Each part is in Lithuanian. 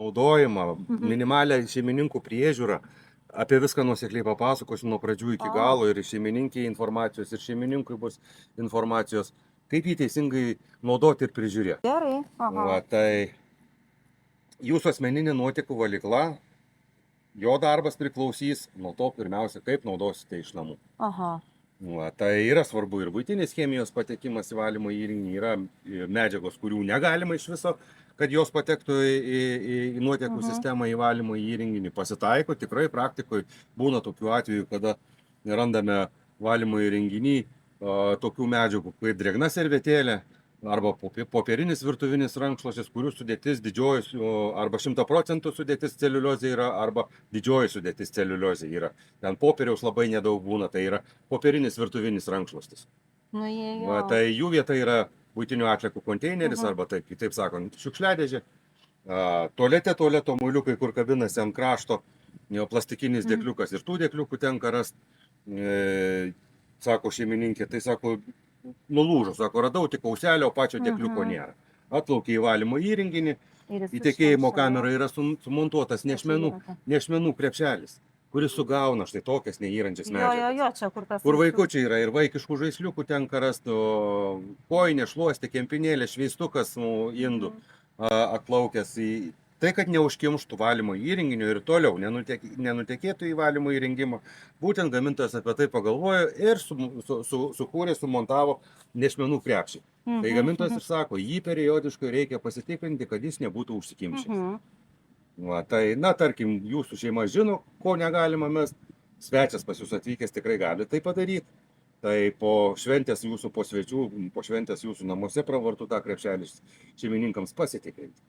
naudojimą, minimalią šeimininkų priežiūrą. Apie viską nuosekliai papasakosiu nuo pradžių iki galo ir šeimininkiai informacijos, ir šeimininkui bus informacijos, kaip jį teisingai naudoti ir prižiūrėti. Gerai. Aha. Tai jūsų asmeninė nuotekų valykla, jo darbas priklausys nuo to pirmiausia, kaip naudosite iš namų. Aha. Tai yra svarbu ir buitinės chemijos patekimas į valymo įrenginį, yra medžiagos, kurių negalima iš viso, kad jos patektų į nuotekų sistemą į valymo įrenginį. Pasitaiko, tikrai praktikoje būna tokių atvejų, kada randame valymo įrenginį tokių medžiagų kaip drėgna servetėlė arba popierinis virtuvinis rankšluostis, kurių sudėtis didžioji arba 100% sudėtis celiuliozė yra, arba didžioji sudėtis celiuliozė yra. Ten popieriaus labai nedaug būna, tai yra popierinis virtuvinis rankšluostis. Nu, jie jo. Tai jų vieta yra buitinių atliekų konteineris, arba taip, kitaip sakant, šiukšliadėžė. Tualeto muiliukai, kur kabinasi ant krašto, plastikinis dėkliukas ir tų dėkliukų tenka rasti. Sako šeimininkė, tai sako, nulūžo, sako, radau tik auselio, o pačio dėkliuko nėra. Atplaukė į valymo įrenginį, į tekėjimo kamerą yra sumontuotas nešmenų krepšelis, kuris sugauna štai tokias neįrančias medžiagas. Jo, čia kur tas. Kur vaikučiai yra ir vaikiškų žaisliukų tenka rasti, kojinė, šluostė, kempinėlė, šveistukas indų atplaukęs į... Tai, kad neužkimštų valymo įrenginio ir toliau nenutekėtų į valymo įrengimą, būtent gamintojas apie tai pagalvojo ir sukūrė, sumontavo nešmenų krepšį. Tai gamintojas ir sako, jį periodiškai reikia pasitikrinti, kad jis nebūtų užsikimšęs. Tai, tarkim, jūsų šeima žino, ko negalima mest, svečias pas jūs atvykęs tikrai gali tai padaryti. Tai po šventės jūsų namuose pravartu tą krepšelį šeimininkams pasitikrinti.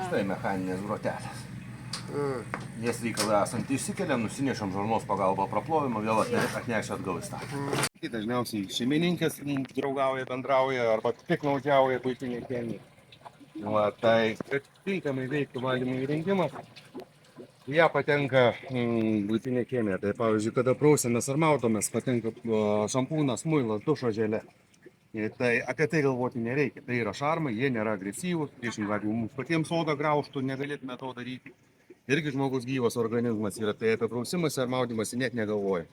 Štai mechaninės grotelės. Jas reikalą esant išsikeliam, nusinešam žarnos pagalbą praplovimą, vėl atnešę atgal į statą. Dažniausiai šeimininkės draugauja, bendrauja arba piknaudžiauja buitinė chemija. Tai, kad tinkamai veiktų valymo įrengimas, ją patenka buitinė chemija. Tai pavyzdžiui, kada prausiamės ar maudomės, patenka šampūnas, muilas, dušo želė. Tai apie tai galvoti nereikia. Tai yra šarmai, jie nėra agresyvūs, priešingai atveju mums patiems odą graužtų, negalėtume to daryti. Irgi žmogus gyvas organizmas yra, tai apie prausimąsi ar maudymąsi net negalvoja.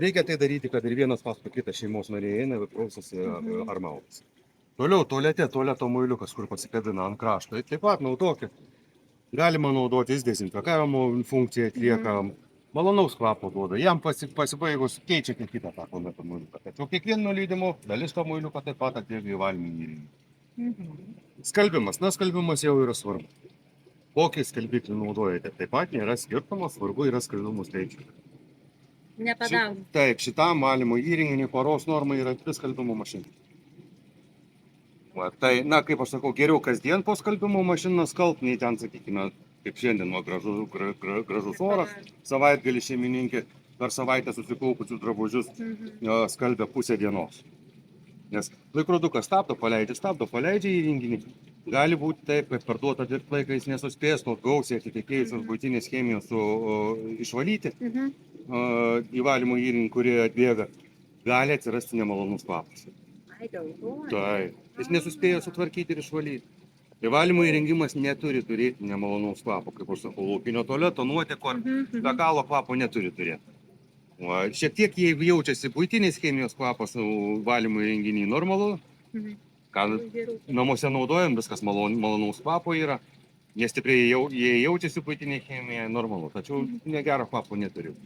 Reikia tai daryti, kad ir vienas paskui kitą šeimos nariai eina ir prausasi ar maudasi. Toliau tualeto muiliukas, kur pasikabina ant krašto. Taip pat naudokit. Galima naudotis dezinfekavimo funkciją atlieka. Malonaus kvapo duoda. Jam pasibaigus keičiate kitą tą tualeto muiliuką. Tačiau kiekvienu nuleidimu dalis to muiliuko taip pat atlieka į valymo įrenginį. Skalbimas. Skalbimas jau yra svarbu. Kokį skalbiklį naudojate? Taip pat nėra skirtumas, svarbu yra skalbimų skaičius. Nepadaug. Taip, šitam valymo įrenginį paros norma yra 3 skalbimo mašinos. Tai, kaip aš sakau, geriau kasdien po skalbimo mašiną skalbt, nei ten, sakykime, kaip šiandien, gražus oras, savaitgalį šeimininkė per savaitę susikaupusius drabužius skalbia pusę dienos. Nes laikrodukas stabdo, paleidžia įrenginį. Gali būti taip, kad parduota dirbti laiką jis nesuspės, nuo gausiai atitekėjusios buitinės chemijos išvalyti į valymo įrenginį, kurie atbėga, gali atsirasti nemalonus kvapas. Taip, jis nesuspėjo sutvarkyti ir išvalyti. Tai valymo įrengimas neturi turėti nemalonaus kvapo, kaip aš sakau, laukinio tualeto, nuoteko ar be galo kvapo neturi turėti. Šiek tiek, jeigu jaučiasi buitinės chemijos kvapas valymo įrenginį normalu, ką namuose naudojam, viskas malonaus kvapo yra, nestipriai jei jaučiasi buitinė chemija, normalu, tačiau negero kvapo neturi.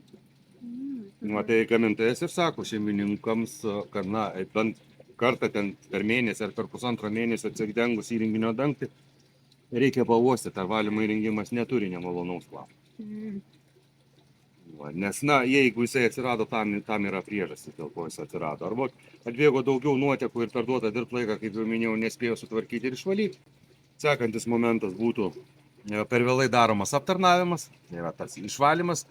Tai gamintojas ir sako šeimininkams, kad bent kartą per mėnesį ar per pusantro mėnesio atsidengus įrenginio dangtį, reikia pauostyti, ar valymo įrengimas neturi nemalonaus kvapo. Nes, jeigu jisai atsirado, tam yra priežastis, dėl ko jis atsirado. Arba atbėgo daugiau nuotekų ir per duotą dirbti laiką, kaip jau minėjau, nespėjo sutvarkyti ir išvalyti. Sekantis momentas būtų per vėlai daromas aptarnavimas, yra tas išvalymas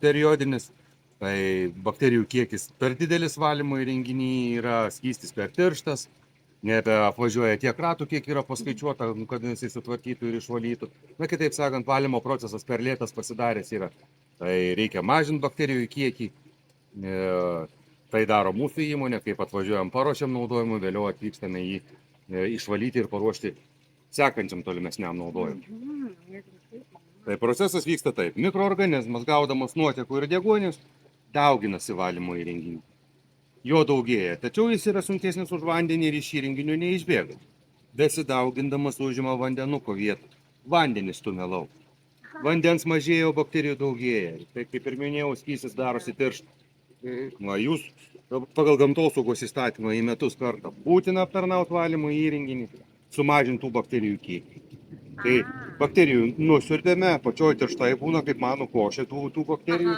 periodinis. Tai bakterijų kiekis per didelis valymo įrenginį yra, skystis per tirštas, nebeapvažiuoja tiek ratų, kiek yra paskaičiuota, kad jisai sutvarkytų ir išvalytų. Kitaip sakant, valymo procesas per lėtas pasidaręs yra. Tai reikia mažinti bakterijų kiekį. Tai daro mūsų įmonė, kaip atvažiuojam, paruošiam naudojimui, vėliau atvykstame į išvalyti ir paruošti sekančiam tolimesniam naudojimui. Tai procesas vyksta taip. Mikroorganizmas, gaudamas nuotekų ir deguonius, dauginasi valymo įrenginį. Jo daugėja, tačiau jis yra sunkesnis už vandenį ir iš įrenginio neišbėga. Besidaugindamas užima vandenuko vietą. Vandenį stumia lauk. Vandens mažėja, o bakterijų daugėja. Tai kaip ir minėjau, skystis darosi tirštas. Jūs pagal gamtosaugos įstatymą į metus kartą būtina aptarnauti valymo įrenginį, sumažintų bakterijų kiekį. Tai bakterijų nusiurbėme, pačioj tirštai būna, kaip mano košė tų bakterijų.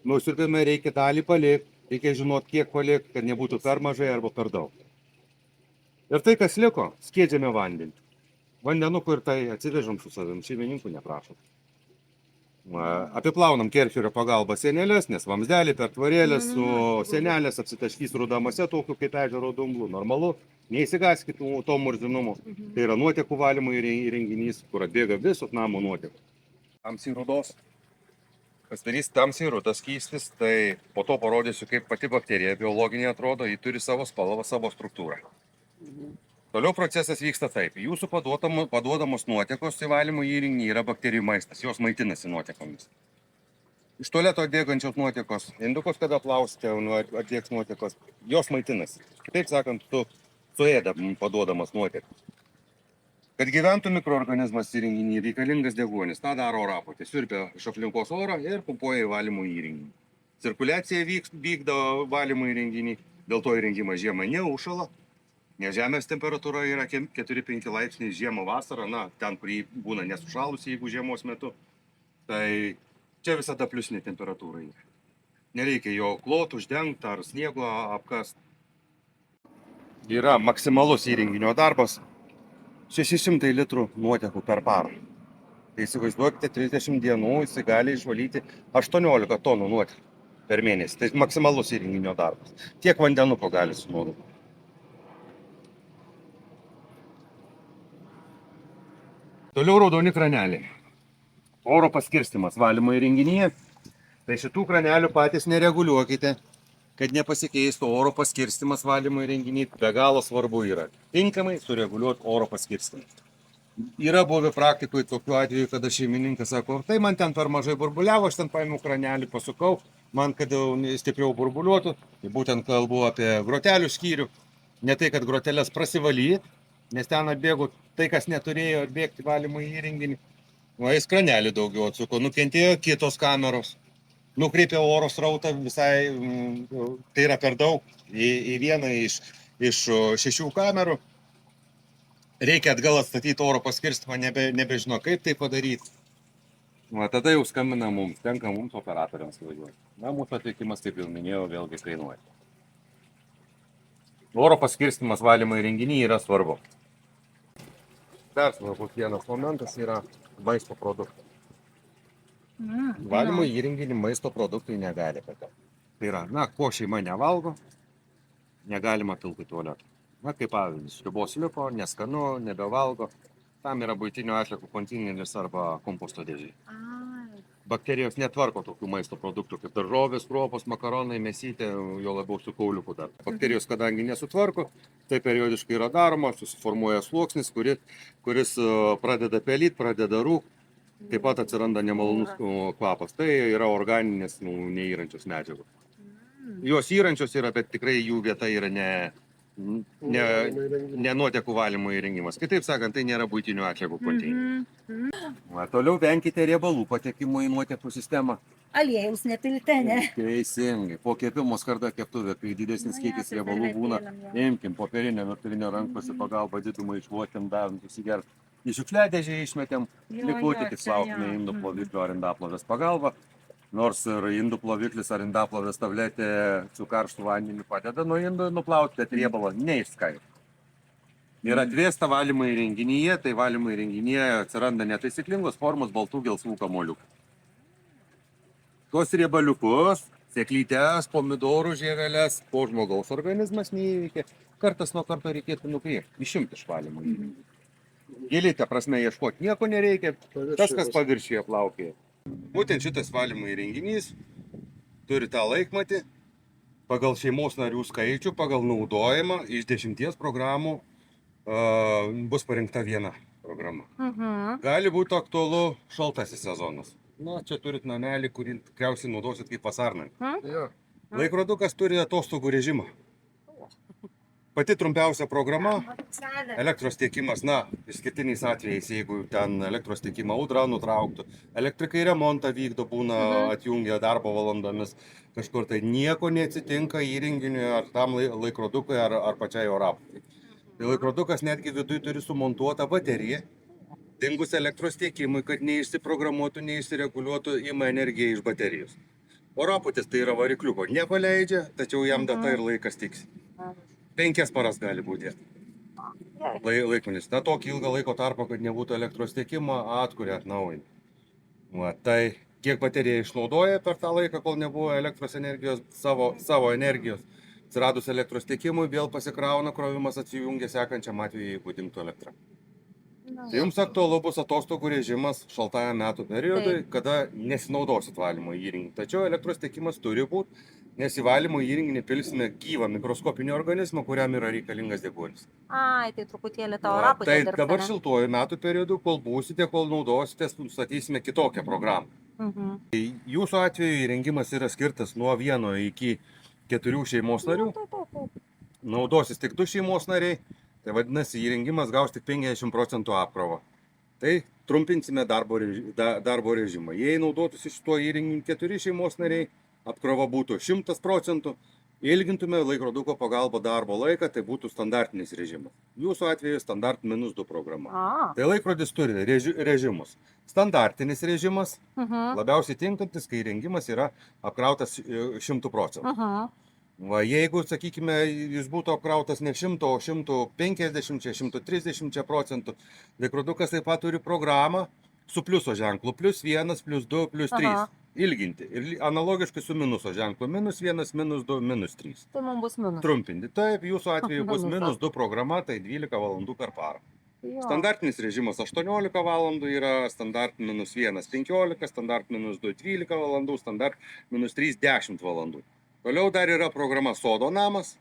Nusiurbėme, reikia dalį palikti, reikia žinoti, kiek palikti, kad nebūtų per mažai arba per daug. Ir tai, kas liko, skiedžiame vandenį. Vandenukų ir tai atsivežam su savim, šeimininkų neprašom. Apiplaunam kercherio pagalba senelės, nes vamsdelį per tvarėlės su senelės apsitaškys rudamase tokiu kaip ežero dumblų. Normalu, neįsigaskit to murzinumo. Tai yra nuotekų valymo įrenginys, kur atbėga visos namo nuotekų. Tamsiai rudos. Pasidarys tamsiai rudas skystis, tai po to parodysiu, kaip pati bakterija biologinė atrodo, ji turi savo spalvą, savo struktūrą. Toliau procesas vyksta taip. Jūsų paduodamos nuotekos į valymo įrenginį yra bakterijų maistas. Jos maitinasi nuotekomis. Iš tualeto atbėgančios nuotekos, indukos, kada plausite, atbėgs nuotekos, jos maitinasi. Kitaip sakant, tu suėda paduodamas nuotekas. Kad gyventų mikroorganizmas įrenginį, reikalingas deguonis. Ta daro orapūtė. Siurbia iš aplinkos orą ir pumpuoja į valymo įrenginį. Cirkuliacija vykdo valymo įrenginį, dėl to įrengimas žiemą neužšąla. Nes žemės temperatūra yra 4-5 laipsniai žiemą vasarą, ten, kur jį būna nesušalusi, jeigu žiemos metu. Tai čia visada pliusinė temperatūra yra. Nereikia jo klot, uždengti ar sniego apkast. Yra maksimalus įrenginio darbas 600 litrų nuotekų per parą. Tai įsivaizduokite, 30 dienų jis gali išvalyti 18 tonų nuotekų per mėnesį. Tai maksimalus įrenginio darbas. Tiek vandenuko gali sunaudoti. Toliau raudoni kraneliai. Oro paskirstimas valymo įrenginyje. Tai šitų kranelių patys nereguliuokite, kad nepasikeistų oro paskirstimas valymo įrenginyje. Be galo svarbu yra tinkamai sureguliuoti oro paskirstimą. Yra buvę praktikoje tokiu atveju, kada šeimininkas sako, tai man ten per mažai burbuliavo, aš ten paėmiau kranelį, pasukau, man kad stipriau burbuliuotų. Tai būtent kalbu apie grotelių skyrių. Ne tai, kad grotelės prasivalyti, nes ten atbėgo tai, kas neturėjo atbėgti valymo įrenginį. Jis kranelį daugiau atsuko, nukentėjo kitos kameros. Nukreipė oro srautą visai, tai yra per daug, į vieną iš 6 kamerų. Reikia atgal atstatyti oro paskirstimą, nebežino kaip tai padaryti. Tada jau skambina mums, tenka mums operatoriams važiuoti. Mūsų atvykimas, kaip jau minėjau, vėlgi kainuoja. Oro paskirstimas valymo įrenginyje yra svarbu. Dar svarbus vienas momentas yra maisto produktai. Valymo įrenginį maisto produktai negali patekti. Tai yra, ko šeima nevalgo, negalima pilti tualetą. Kaip pavyzdys, sriubos liko, neskanu, nebevalgo. Tam yra buitinio atliekų konteineris arba komposto dėžė. Bakterijos netvarko tokių maisto produktų kaip daržovės, kruopos, makaronai, mėsytė, jo labiau su kauliuku dar. Bakterijos, kadangi nesutvarko, tai periodiškai yra daroma, susiformuoja sluoksnis, kuris pradeda pelyti, pradeda rūkti, taip pat atsiranda nemalonus kvapas. Tai yra organinės neįrančios medžiagos. Jos įrančios yra, bet tikrai jų vieta yra ne nuotekų valymo įrengimas. Kitaip sakant, tai nėra buitinių atliekų konteineris. Toliau venkite riebalų patekimo į nuotekų sistemą. Aliejaus nepilite, ne? Teisingai. Po kepimo skarda keptuvė, kai didesnis kiekis riebalų būna, imkim popierinę virtuvinę rankose pagalbą didumą išluokim, davim susigert. Į šiukšliadėžę išmetėm, likutį tik laukime indų ploviklio ar indaplovės pagalba. Nors ir indų ploviklis ar indaplovės tabletė su karštu vandeniu padeda nuo indų nuplauti, bet riebalo neišskaido. Yra atvėsta valymo įrenginyje, tai valymo įrenginyje atsiranda netaisyklingos formos baltų gelsvų kamuoliukų. Tuos riebaliukus, sėklytes, pomidorų žieveles, po žmogaus organizmas neįveikia, kartas nuo karto reikėtų nukreipti, išimti iš valymo įrenginį. Gilite prasme ieškoti nieko nereikia, tas, kas paviršiuje plaukėja. Būtent šitas valymo įrenginys turi tą laikmatį pagal šeimos narių skaičių, pagal naudojimą iš 10 programų bus parinkta viena programa. Mhm. Gali būti aktualu šaltasis sezonas. Na, čia turit namelį, kurį tikriausiai naudosit kaip vasarnamį. Jo. Laikrodukas turi atostogų režimą. Pati trumpiausia programa - elektros tiekimas, na, išskirtiniais atvejais, jeigu ten elektros tiekimą audra nutrauktų, elektrikai remontą vykdo, būna atjungia darbo valandomis, kažkur tai nieko neatsitinka įrenginiui ar tam laikrodukui ar pačiai orapūtei. Tai laikrodukas netgi viduje turi sumontuotą bateriją, dingus elektros tiekimui, kad neišsiprogramuotų, neišsireguliuotų, ima energiją iš baterijos. Orapūtis tai yra varikliuko nepaleidžia, tačiau jam data ir laikas tiksi. 5 paras gali būti laikmanis. Na, tokį ilgą laiko tarpą, kad nebūtų elektros tiekimo, atkuria atnaujinti. Tai kiek baterija išnaudoja per tą laiką, kol nebuvo elektros energijos, savo energijos. Atsiradus elektros tiekimui, vėl pasikrauna, krovimas atsijungia sekančiam atveju, jeigu dingtų elektra. Tai jums aktualu bus atostogų režimas šaltajam metų periodui, kada nesinaudosit valymo įrenginį. Tačiau elektros tiekimas turi būti, nes į valymo įrenginį pilsime gyvą mikroskopinį organizmą, kuriam yra reikalingas deguonis. Ai, tai truputėlį tą orapūtę Tai dirbti, dabar ne? šiltuoju metų periodu, kol būsite, kol naudosite, nustatysime kitokią programą. Mhm. Jūsų atveju įrengimas yra skirtas nuo 1 iki 4 šeimos narių. Naudosis tik 2 šeimos nariai. Tai vadinasi, įrengimas gaus tik 50% apkrovą. Tai trumpinsime darbo režimą. Jei naudotųsi šituo įrenginiu 4 šeimos nariai, apkrova būtų 100%, ilgintume laikroduko pagalba darbo laiką, tai būtų standartinis režimas. Jūsų atveju standart -2 programa. Tai laikrodis turi režimus. Standartinis režimas, labiausiai tinkantis, kai įrengimas yra apkrautas 100%. Jeigu, sakykime, jis būtų apkrautas ne 100, o 150-130%, laikrodukas taip pat turi programą su pliuso ženklu, +1, +2, +3, ilginti. Ir analogiškai su minuso ženklu, -1, -2, -3. Tai mums bus minus. Trumpinti. Taip, jūsų atveju bus -2 programa, tai 12 valandų per parą. Jo. Standartinis režimas 18 valandų yra, standart -1 15, standart -2 12 valandų, standart -3 10 valandų. Toliau dar yra programa Sodo namas,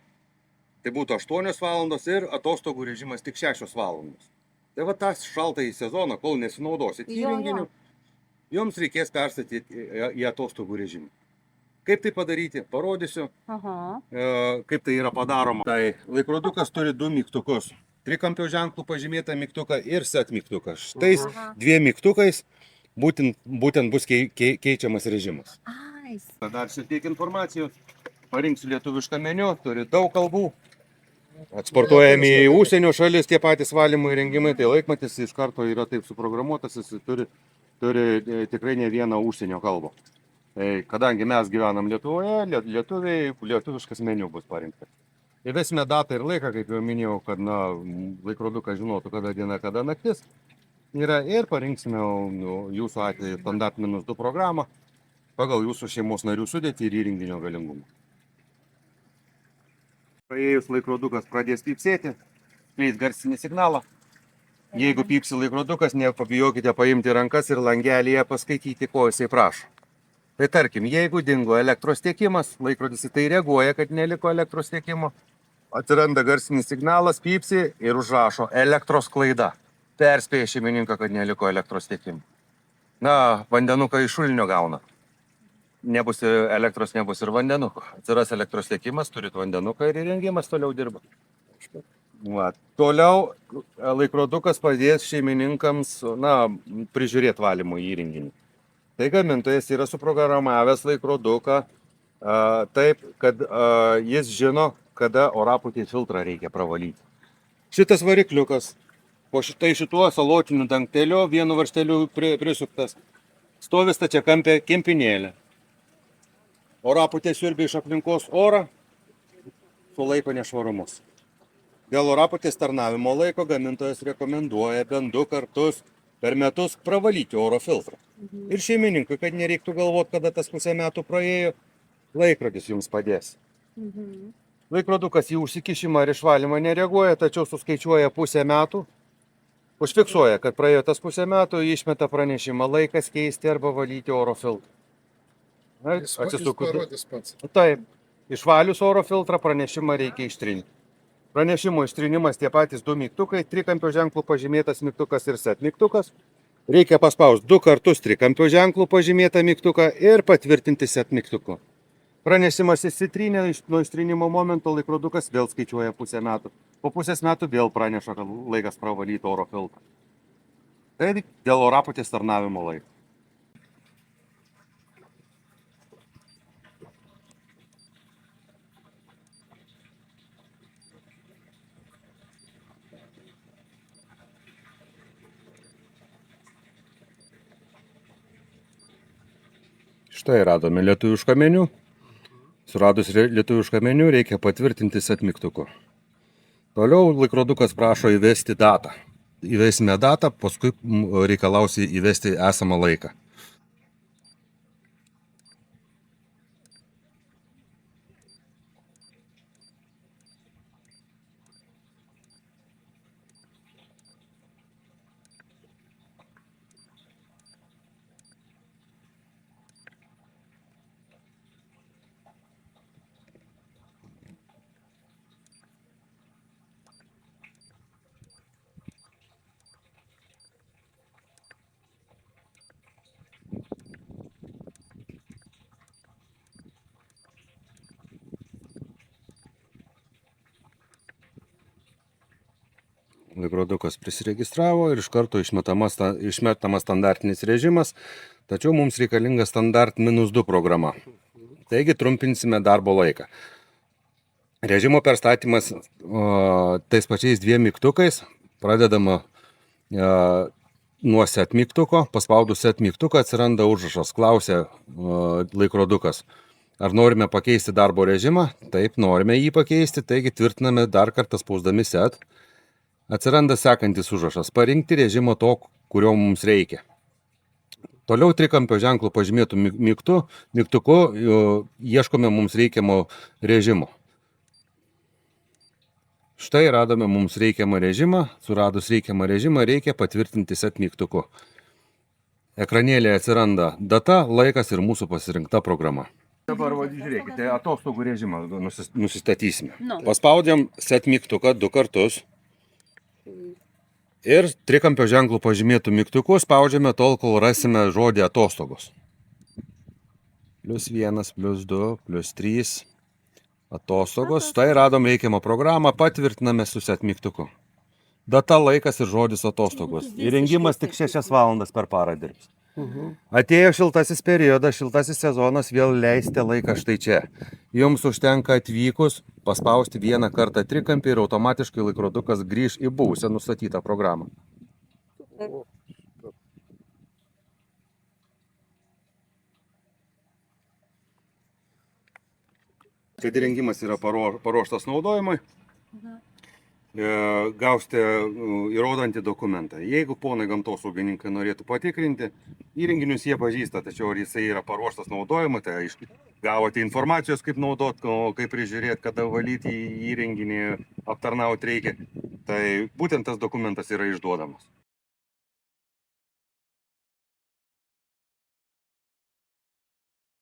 tai būtų 8 valandos ir atostogų režimas tik 6 valandos. Tai va tas šaltąjį sezoną, kol nesinaudosit įrenginiu, jums reikės perstatyti į atostogų režimą. Kaip tai padaryti, parodysiu, kaip tai yra padaroma. Tai laikrodukas turi 2 mygtukus. Trikampio ženklų pažymėtą mygtuką ir set mygtuką. Štais 2 mygtukais būtent bus keičiamas režimas. Dar šiek tiek informacijos. Parinksiu lietuvišką meniu, turi daug kalbų. Eksportuojami į užsienio šalis tie patys valymo įrengimai, tai laikmatis iš karto yra taip suprogramuotas, jis turi tikrai ne vieną užsienio kalbą. Kadangi mes gyvenam Lietuvoje, lietuviškas meniu bus parinktas. Įvesime datą ir laiką, kaip jau minėjau, kad laikrodukas žinotų, kada diena, kada naktis. Ir parinksime jūsų atveju standart -2 programą pagal jūsų šeimos narių sudėtį ir įrenginio galingumą. Praėjus laikrodukas pradės pypsėti, skleis garsinį signalą. Jeigu pypsi laikrodukas, nepabijokite paimti rankas ir langelyje paskaityti, ko jisai prašo. Tai tarkim, jeigu dingo elektros tiekimas, laikrodis į tai reaguoja, kad neliko elektros tiekimo, atsiranda garsinis signalas, pypsi ir užrašo elektros klaida. Perspėja šeimininką, kad neliko elektros tiekimo. Na, vandenuką iš šulinio gauna. Nebus elektros, nebus ir vandenuko. Atsiras elektros tiekimas, turit vandenuką ir įrengimas toliau dirba. Toliau laikrodukas padės šeimininkams prižiūrėti valymo įrenginį. Tai gamintojas yra suprogramavęs laikroduką taip, kad jis žino, kada orapūtės filtrą reikia pravalyti. Šitas varikliukas po šituo salotiniu dangteliu, vienu varžteliu prisuktas, stovi stačiakampė kempinėlė. Orapūtė siurbia iš aplinkos orą, sulaiko nešvarumus. Dėl orapūtės tarnavimo laiko gamintojas rekomenduoja bent 2 kartus per metus pravalyti oro filtrą. Ir šeimininkui, kad nereiktų galvoti, kada tas pusę metų praėjo, laikrodis jums padės. Laikrodukas į užsikišimą ir išvalymą nereaguoja, tačiau suskaičiuoja pusę metų, užfiksuoja, kad praėjo tas pusę metų, išmeta pranešimą laikas keisti arba valyti oro filtrą. Jis parodys pats. Taip, išvalius oro filtrą pranešimą reikia ištrinti. Pranešimo ištrynimas tie patys 2 mygtukai, trikampio ženklų pažymėtas mygtukas ir set mygtukas. Reikia paspausti 2 kartus trikampio ženklų pažymėtą mygtuką ir patvirtinti set mygtuku. Pranešimas įsitrynė, nuo ištrynimo momento laikrodukas vėl skaičiuoja pusę metų. Po pusės metų vėl praneša, kad laikas pravalyti oro filtrą. Tai dėl orapūtės tarnavimo laiko. Štai radome lietuvišką meniu. Suradus lietuvišką meniu reikia patvirtinti set mygtuku. Toliau laikrodukas prašo įvesti datą. Įvesime datą, paskui reikalausi įvesti esamą laiką. Laikrodukas prisiregistravo ir iš karto išmetamas standartinis režimas, tačiau mums reikalinga standart -2 programa. Taigi trumpinsime darbo laiką. Režimo perstatymas tais pačiais 2 mygtukais, pradedama nuo set mygtuko, paspaudus set mygtuką atsiranda užrašas, klausia laikrodukas. Ar norime pakeisti darbo režimą? Taip, norime jį pakeisti, taigi tvirtiname dar kartą spausdami set. Atsiranda sekantis užrašas, parinkti režimo to, kurio mums reikia. Toliau trikampio ženklų pažymėtų mygtuku ieškome mums reikiamo režimo. Štai radome mums reikiamą režimą, suradus reikiamą režimą reikia patvirtinti set mygtuku. Ekranėlėje atsiranda data, laikas ir mūsų pasirinkta programa. Dabar žiūrėkite, atostogų režimą nusistatysime. Paspaudėm set mygtuką 2 kartus. Ir trikampio ženklų pažymėtų mygtuku spaudžiame tol, kol rasime žodį atostogos. +1, +2, +3 atostogos. Tai radom reikiamą programą, patvirtiname su set mygtuku. Data, laikas ir žodis atostogos. Įrengimas tik 6 valandas per parą dirbs. Atėjo šiltasis periodas, šiltasis sezonas, vėl leisite laiką štai čia. Jums užtenka atvykus paspausti 1 kartą trikampį ir automatiškai laikrodukas grįš į buvusią nustatytą programą. Kad įrengimas yra paruoštas naudojimui, gausite įrodantį dokumentą. Jeigu ponai gamtosaugininkai norėtų patikrinti, įrenginius jie pažįsta, tačiau ar jisai yra paruoštas naudojimui, tai aišku, gavote informacijos, kaip naudot, kaip prižiūrėti, kada valyti įrenginį, aptarnauti reikia, tai būtent tas dokumentas yra išduodamas.